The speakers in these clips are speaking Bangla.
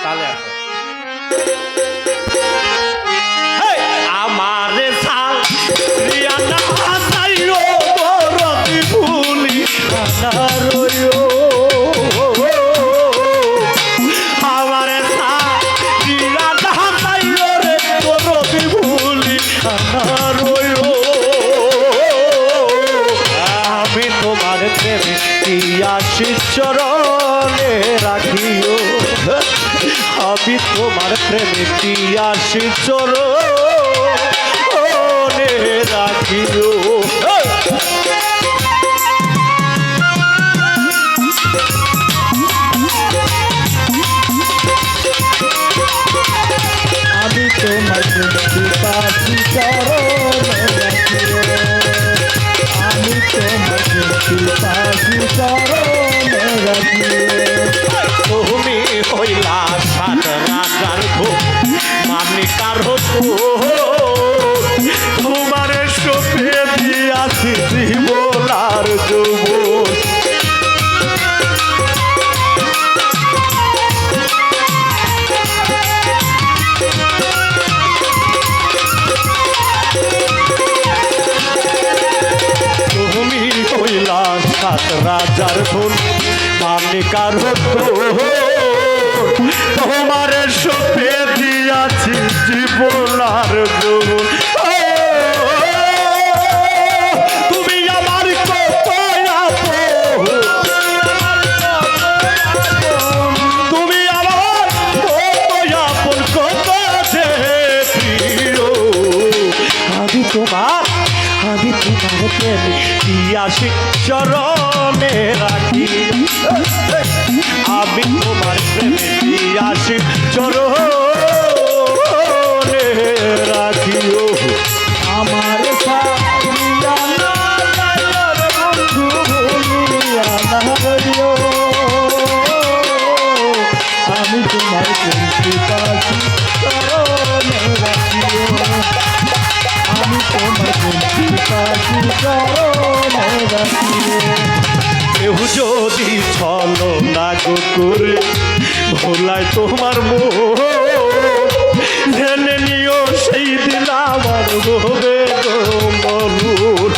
তাহলে আসো আমার সাল রিয়ানা হাসাইও দরদি ভুলি আনারয়ো আমার সাল রিয়ানা হাসাইও রে দরদি ভুলি আনারয়ো আমি তোমার প্রেমে পিয়াসি চরণে রাখিও আমি তোমার প্রেমে পিয়াসি চরণে রাখিও আমি তোমার পিপাসি চরণে রাখিও আমি তোমার পিপাসি চরণে রাখিও তুমি হইলা সাত রাজার ঘুম মানিকার হতো তোমার সপে দিয়াছি জীবন আর যৌবন তুমি হইলা সাত রাজার ধন মানিকার হতো তোমার সপে দিয়াছি জীবন আর যৌবন তুমি আমার কত আপন তুমি আমার কত আপন কত যে প্রিয় আমি তোমার প্রেমে পিয়াসি চরণে রাখি আমি তোমার প্রেমে পিয়াসি চরণে রাখিও আমার সারিয়ানা বন্ধু ভুলিয়া না হইও আমি তোমার পিপাসি চরণে রাখিও আমি তোমার পিপাসি চরণে রাখিও কেউ যদি ছলো না গো করে ভোলায় তোমার মোহ জেনে নিও সেই দিন আমার হবে গো মরুর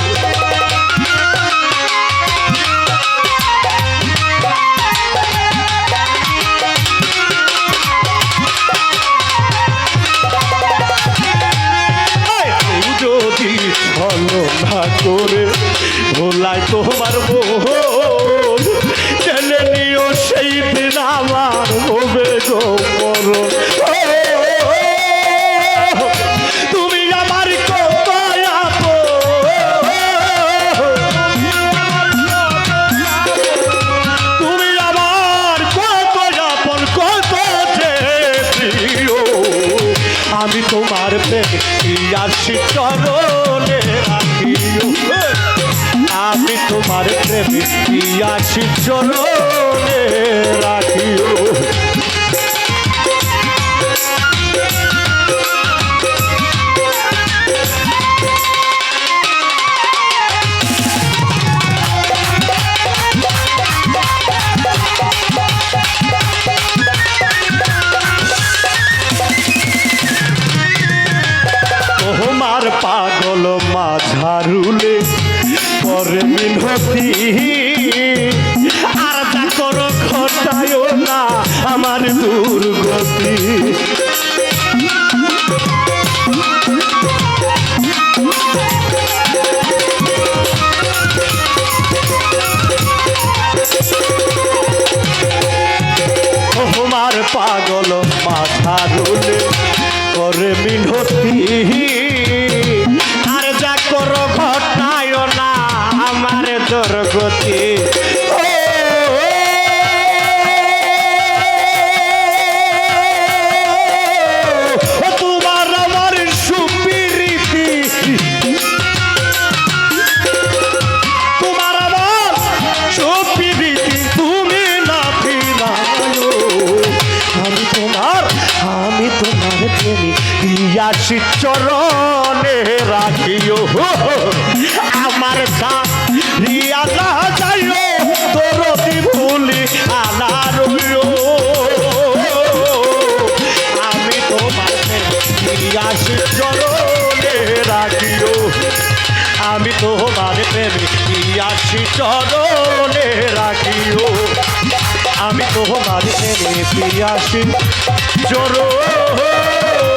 যদি ছলো না করে ভোলায় তোমার মোহ জেনে নিও সেই দিন আমার হবে গো মরণ তুমি আমার কত আপন তুমি আমার কত আপন কত যে প্রিয় আমি তোমার প্রেমে পিয়াসি চরণে রাখিও আমি তোমার প্রেমে পিয়াসি চরণে রাখিও তোমার পাগল মাঝারুলে পরে মিনতি আর তা করো ঘটায় না আমার দুর্গতি তোমার পাগল মাঝারুলে করে মিনতি আর যা করো ঘটায় না আমার দুর্গতি তোমার আমার সুপিরিতি তোমার আমার সুপিরিতি তুমি না ফিরায়ো আমি তোমার প্রেমে পিয়াসি চরণে রাখিও আমার সারিয়ানা যাইও দরদি ভুলি আনারয়ো আমি তোমার প্রেমে পিয়াসি চরণে রাখিও আমি তোমার প্রেমে পিয়াসি চরণে